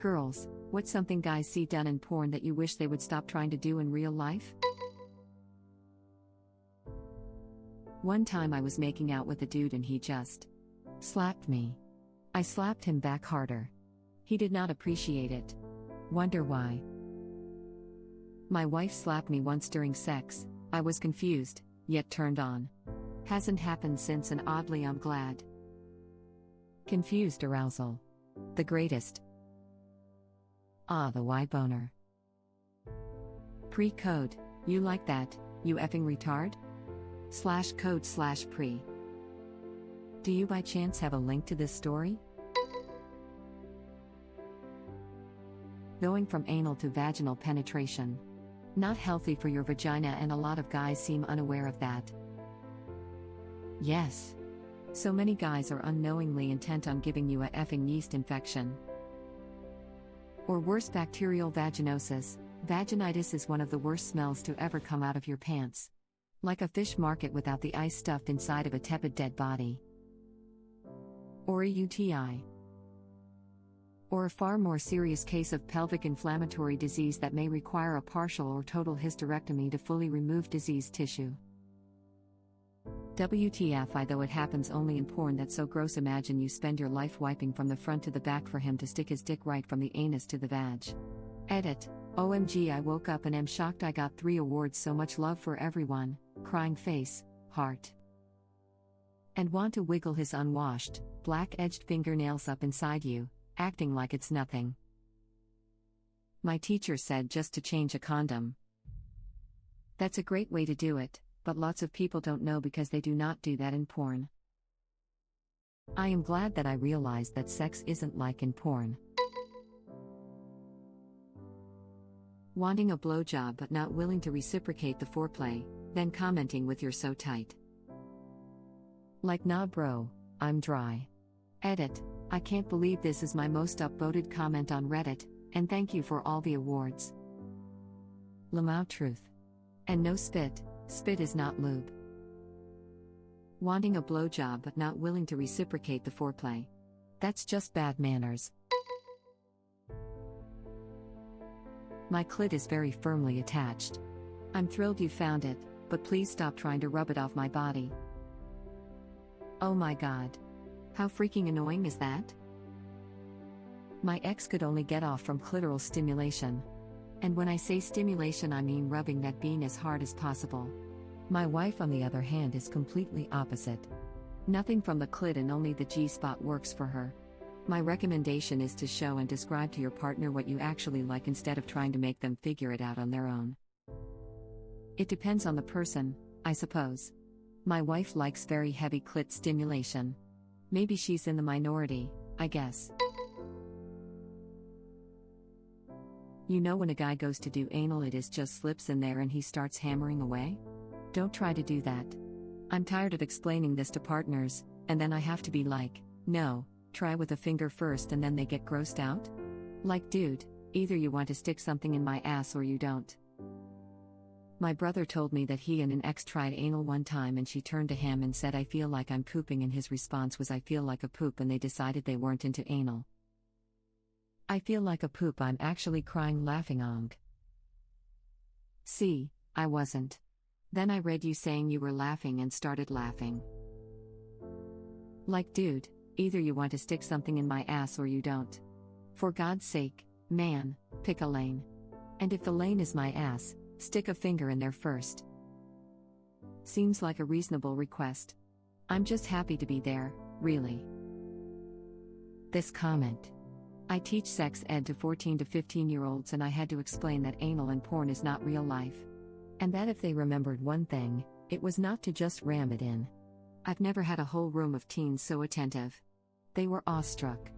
Girls, what's something guys see done in porn that you wish they would stop trying to do in real life? One time I was making out with a dude and he just slapped me. I slapped him back harder. He did not appreciate it. Wonder why? My wife slapped me once during sex. I was confused, yet turned on. Hasn't happened since and oddly I'm glad. Confused arousal. The greatest. Ah, the Y boner. Pre-code, you like that, you effing retard? /code/pre. Do you by chance have a link to this story? Going from anal to vaginal penetration. Not healthy for your vagina, and a lot of guys seem unaware of that. Yes. So many guys are unknowingly intent on giving you a effing yeast infection. Or worse, bacterial vaginosis. Vaginitis is one of the worst smells to ever come out of your pants. Like a fish market without the ice stuffed inside of a tepid dead body. Or a UTI. Or a far more serious case of pelvic inflammatory disease that may require a partial or total hysterectomy to fully remove diseased tissue. WTF, though it happens only in porn. That's so gross. Imagine you spend your life wiping from the front to the back for him to stick his dick right from the anus to the vag. Edit. OMG, I woke up and am shocked I got 3 awards. So much love for everyone. Crying face, heart. And want to wiggle his unwashed, black-edged fingernails up inside you, acting like it's nothing. My teacher said just to change a condom. That's a great way to do it, but lots of people don't know because they do not do that in porn. I am glad that I realized that sex isn't like in porn. Wanting a blowjob but not willing to reciprocate the foreplay, then commenting with "you're so tight." Like, nah bro, I'm dry. Edit. I can't believe this is my most upvoted comment on Reddit, and thank you for all the awards. Lamau truth. And no spit. Spit is not lube. Wanting a blowjob but not willing to reciprocate the foreplay. That's just bad manners. My clit is very firmly attached. I'm thrilled you found it, but please stop trying to rub it off my body. Oh my god. How freaking annoying is that? My ex could only get off from clitoral stimulation. And when I say stimulation, I mean rubbing that bean as hard as possible. My wife, on the other hand, is completely opposite. Nothing from the clit and only the G-spot works for her. My recommendation is to show and describe to your partner what you actually like instead of trying to make them figure it out on their own. It depends on the person, I suppose. My wife likes very heavy clit stimulation. Maybe she's in the minority, I guess. You know, when a guy goes to do anal, it is just slips in there and he starts hammering away? Don't try to do that. I'm tired of explaining this to partners, and then I have to be like, no, try with a finger first, and then they get grossed out? Like, dude, either you want to stick something in my ass or you don't. My brother told me that he and an ex tried anal one time and she turned to him and said, "I feel like I'm pooping," and his response was, "I feel like a poop," and they decided they weren't into anal. I feel like a poop, I'm actually crying laughing ong. See, I wasn't. Then I read you saying you were laughing and started laughing. Like, dude, either you want to stick something in my ass or you don't. For God's sake, man, pick a lane. And if the lane is my ass, stick a finger in there first. Seems like a reasonable request. I'm just happy to be there, really. This comment. I teach sex ed to 14 to 15-year-olds, and I had to explain that anal and porn is not real life. And that if they remembered one thing, it was not to just ram it in. I've never had a whole room of teens so attentive. They were awestruck.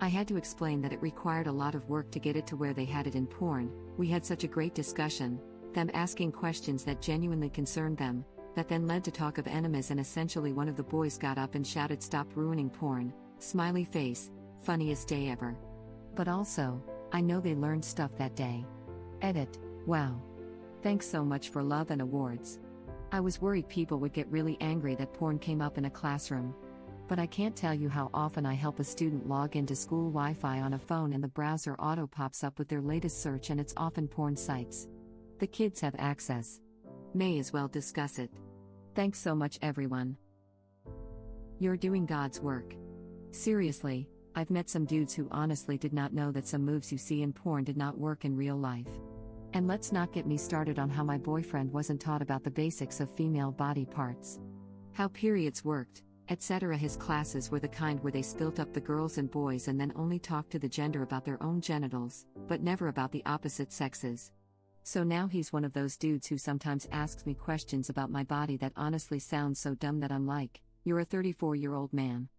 I had to explain that it required a lot of work to get it to where they had it in porn. We had such a great discussion, them asking questions that genuinely concerned them, that then led to talk of enemas, and essentially one of the boys got up and shouted, "Stop ruining porn," smiley face, funniest day ever. But also, I know they learned stuff that day. Edit. Wow. Thanks so much for love and awards. I was worried people would get really angry that porn came up in a classroom. But I can't tell you how often I help a student log into school Wi-Fi on a phone and the browser auto pops up with their latest search and it's often porn sites. The kids have access. May as well discuss it. Thanks so much, everyone. You're doing God's work. Seriously, I've met some dudes who honestly did not know that some moves you see in porn did not work in real life. And let's not get me started on how my boyfriend wasn't taught about the basics of female body parts. How periods worked, etc. His classes were the kind where they spilt up the girls and boys and then only talked to the gender about their own genitals, but never about the opposite sexes. So now he's one of those dudes who sometimes asks me questions about my body that honestly sounds so dumb that I'm like, you're a 34-year-old man.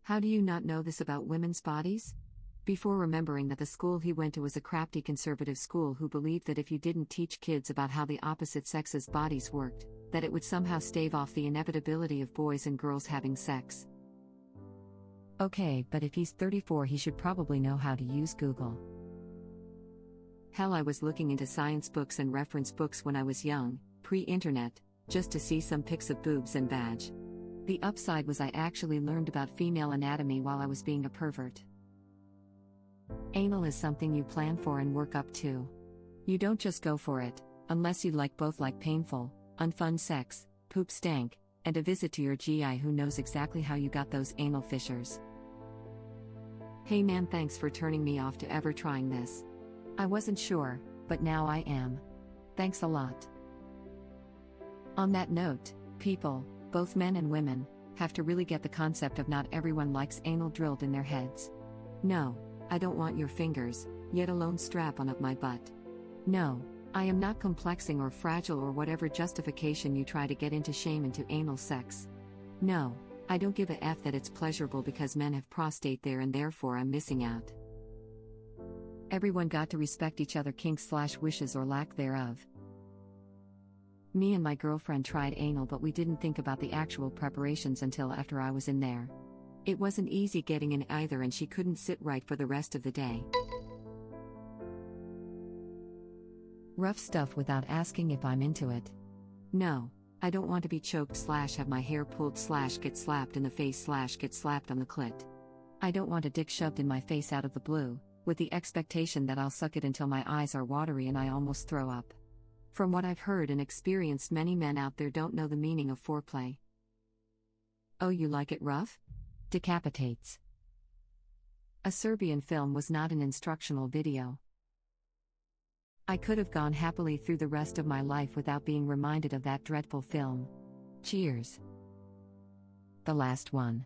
How do you not know this about women's bodies? Before remembering that the school he went to was a crafty conservative school who believed that if you didn't teach kids about how the opposite sex's bodies worked, that it would somehow stave off the inevitability of boys and girls having sex. Okay, but if he's 34, he should probably know how to use Google. Hell, I was looking into science books and reference books when I was young, pre-internet, just to see some pics of boobs and vag. The upside was I actually learned about female anatomy while I was being a pervert. Anal is something you plan for and work up to. You don't just go for it, unless you like painful, unfun sex, poop stank, and a visit to your GI who knows exactly how you got those anal fissures. Hey man, thanks for turning me off to ever trying this. I wasn't sure, but now I am. Thanks a lot. On that note, people, both men and women, have to really get the concept of not everyone likes anal drilled in their heads. No, I don't want your fingers, yet alone strap on up my butt. No, I am not complexing or fragile or whatever justification you try to get into shame into anal sex. No, I don't give a F that it's pleasurable because men have prostate there and therefore I'm missing out. Everyone got to respect each other kinks/wishes or lack thereof. Me and my girlfriend tried anal, but we didn't think about the actual preparations until after I was in there. It wasn't easy getting in either and she couldn't sit right for the rest of the day. Rough stuff without asking if I'm into it. No, I don't want to be choked/have my hair pulled/get slapped in the face/get slapped on the clit. I don't want a dick shoved in my face out of the blue, with the expectation that I'll suck it until my eyes are watery and I almost throw up. From what I've heard and experienced, many men out there don't know the meaning of foreplay. Oh, you like it rough? Decapitates. A Serbian film was not an instructional video. I could have gone happily through the rest of my life without being reminded of that dreadful film. Cheers. The last one.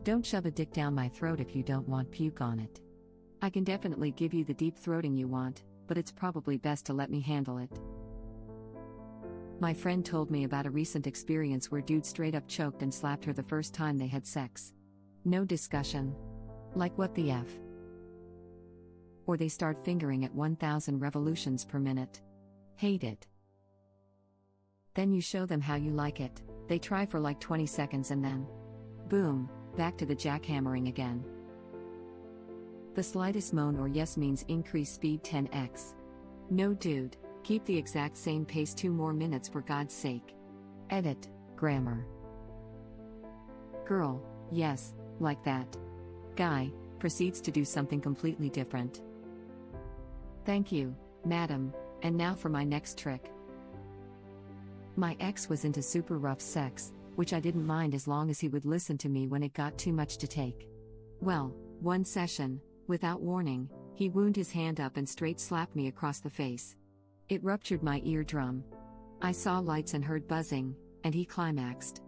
Don't shove a dick down my throat if you don't want puke on it. I can definitely give you the deep throating you want, but it's probably best to let me handle it. My friend told me about a recent experience where dude straight up choked and slapped her the first time they had sex. No discussion. Like what the F? Or they start fingering at 1,000 revolutions per minute. Hate it. Then you show them how you like it, they try for like 20 seconds and then, boom, back to the jackhammering again. The slightest moan or yes means increase speed 10x. No dude, keep the exact same pace 2 more minutes for God's sake. Edit, grammar. Girl, yes, like that. Guy, proceeds to do something completely different. Thank you, madam, and now for my next trick. My ex was into super rough sex, which I didn't mind as long as he would listen to me when it got too much to take. Well, one session, without warning, he wound his hand up and straight slapped me across the face. It ruptured my eardrum. I saw lights and heard buzzing, and he climaxed.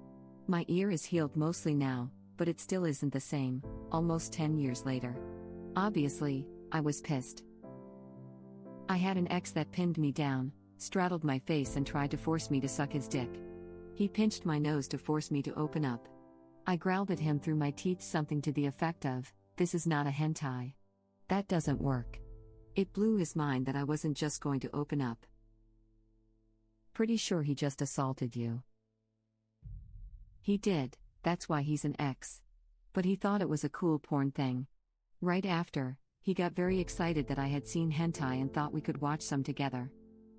My ear is healed mostly now, but it still isn't the same, almost 10 years later. Obviously, I was pissed. I had an ex that pinned me down, straddled my face and tried to force me to suck his dick. He pinched my nose to force me to open up. I growled at him through my teeth something to the effect of, "This is not a hentai. That doesn't work." It blew his mind that I wasn't just going to open up. Pretty sure he just assaulted you. He did, that's why he's an ex. But he thought it was a cool porn thing. Right after, he got very excited that I had seen hentai and thought we could watch some together.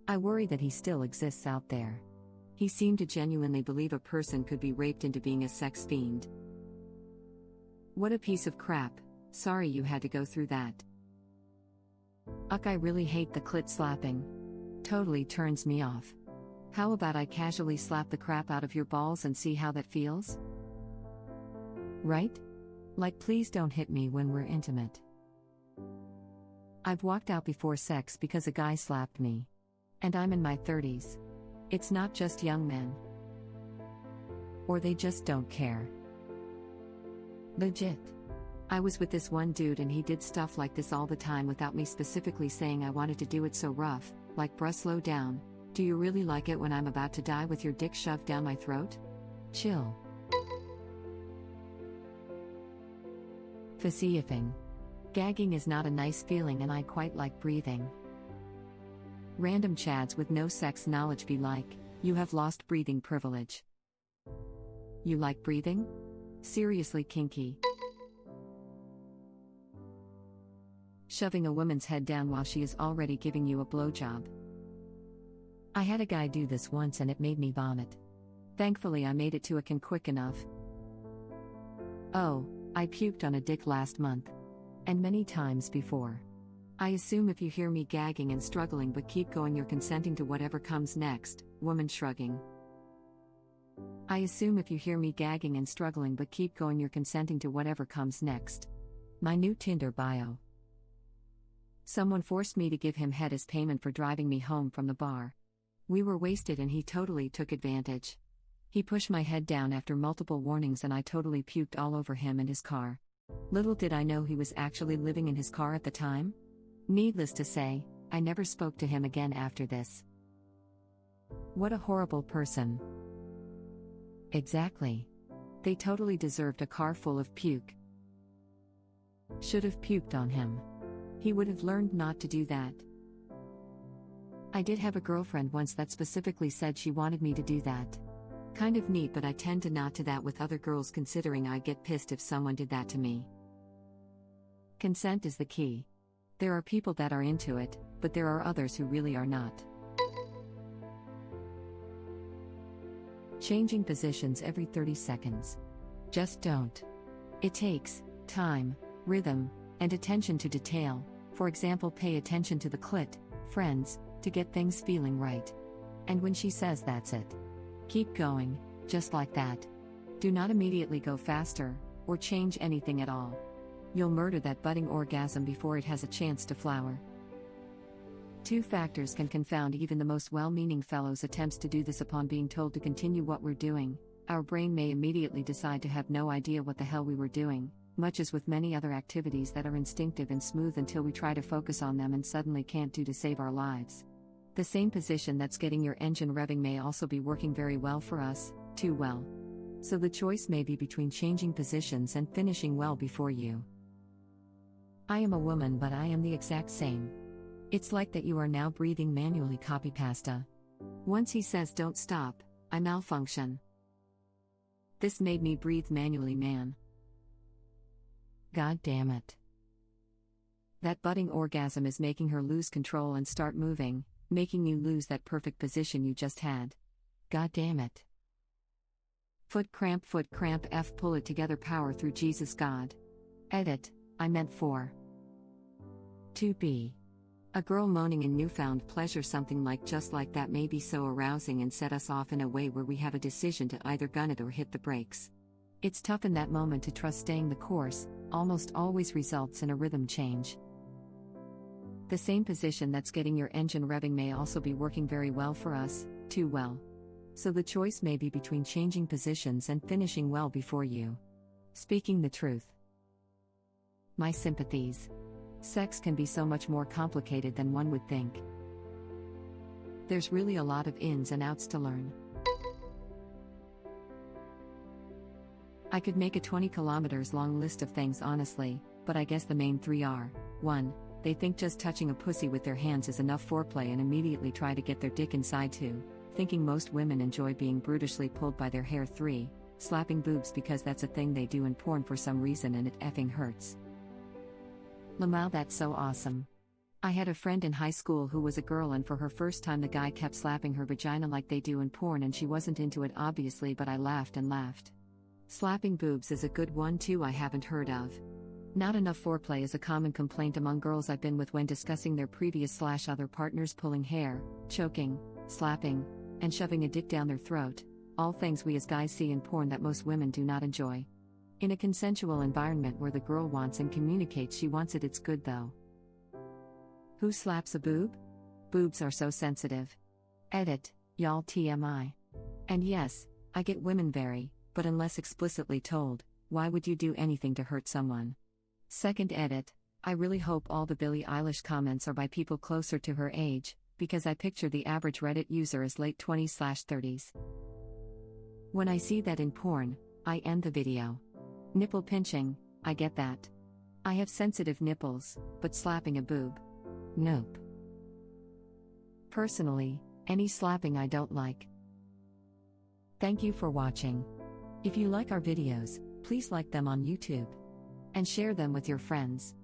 I worry that he still exists out there. He seemed to genuinely believe a person could be raped into being a sex fiend. What a piece of crap, sorry you had to go through that. Ugh, I really hate the clit slapping. Totally turns me off. How about I casually slap the crap out of your balls and see how that feels? Right? Like, please don't hit me when we're intimate. I've walked out before sex because a guy slapped me. And I'm in my 30s. It's not just young men. Or they just don't care. Legit. I was with this one dude and he did stuff like this all the time without me specifically saying I wanted to do it so rough, like, bruh, slow down. Do you really like it when I'm about to die with your dick shoved down my throat? Chill. Facetious. Gagging is not a nice feeling and I quite like breathing. Random chads with no sex knowledge be like, you have lost breathing privilege. You like breathing? Seriously kinky. Shoving a woman's head down while she is already giving you a blowjob. I had a guy do this once and it made me vomit. Thankfully I made it to a can quick enough. Oh, I puked on a dick last month. And many times before. I assume if you hear me gagging and struggling but keep going, you're consenting to whatever comes next. Woman shrugging. I assume if you hear me gagging and struggling but keep going, you're consenting to whatever comes next. My new Tinder bio. Someone forced me to give him head as payment for driving me home from the bar. We were wasted and he totally took advantage. He pushed my head down after multiple warnings and I totally puked all over him and his car. Little did I know he was actually living in his car at the time. Needless to say, I never spoke to him again after this. What a horrible person. Exactly. They totally deserved a car full of puke. Should have puked on him. He would have learned not to do that. I did have a girlfriend once that specifically said she wanted me to do that. Kind of neat, but I tend to not do that with other girls considering I'd get pissed if someone did that to me. Consent is the key. There are people that are into it, but there are others who really are not. Changing positions every 30 seconds. Just don't. It takes time, rhythm, and attention to detail. For example, pay attention to the clit, friends, to get things feeling right. And when she says that's it, keep going, just like that. Do not immediately go faster, or change anything at all. You'll murder that budding orgasm before it has a chance to flower. Two factors can confound even the most well-meaning fellows' attempts to do this. Upon being told to continue what we're doing, our brain may immediately decide to have no idea what the hell we were doing, much as with many other activities that are instinctive and smooth until we try to focus on them and suddenly can't do to save our lives. The same position that's getting your engine revving may also be working very well for us, too well. So the choice may be between changing positions and finishing well before you. I am a woman, but I am the exact same. It's like that you are now breathing manually. Copy pasta. Once he says don't stop, I malfunction. This made me breathe manually, man. God damn it. That budding orgasm is making her lose control and start moving, making you lose that perfect position you just had. God damn it. Foot cramp, F, pull it together, power through Jesus God. Edit, I meant for. 2b. A girl moaning in newfound pleasure, something like just like that, may be so arousing and set us off in a way where we have a decision to either gun it or hit the brakes. It's tough in that moment to trust. Staying the course almost always results in a rhythm change. The same position that's getting your engine revving may also be working very well for us, too well. So the choice may be between changing positions and finishing well before you. Speaking the truth. My sympathies. Sex can be so much more complicated than one would think. There's really a lot of ins and outs to learn. I could make a 20 kilometers long list of things honestly, but I guess the main three are: 1. They think just touching a pussy with their hands is enough foreplay and immediately try to get their dick inside. 2. Thinking most women enjoy being brutishly pulled by their hair. 3. Slapping boobs because that's a thing they do in porn for some reason and it effing hurts. Lamau, that's so awesome. I had a friend in high school who was a girl, and for her first time the guy kept slapping her vagina like they do in porn and she wasn't into it obviously, but I laughed and laughed. Slapping boobs is a good one too, I haven't heard of. Not enough foreplay is a common complaint among girls I've been with when discussing their previous/other partners pulling hair, choking, slapping, and shoving a dick down their throat, all things we as guys see in porn that most women do not enjoy. In a consensual environment where the girl wants and communicates she wants it, it's good though. Who slaps a boob? Boobs are so sensitive. Edit, y'all TMI. And yes, I get women vary, but unless explicitly told, why would you do anything to hurt someone? Second edit, I really hope all the Billie Eilish comments are by people closer to her age, because I picture the average Reddit user as late 20s/30s. When I see that in porn, I end the video. Nipple pinching, I get that. I have sensitive nipples, but slapping a boob? Nope. Personally, any slapping I don't like. Thank you for watching. If you like our videos, please like them on YouTube. And share them with your friends.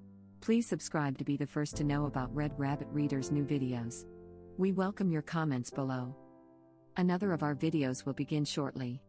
Please subscribe to be the first to know about Red Rabbit Reader's new videos. We welcome your comments below. Another of our videos will begin shortly.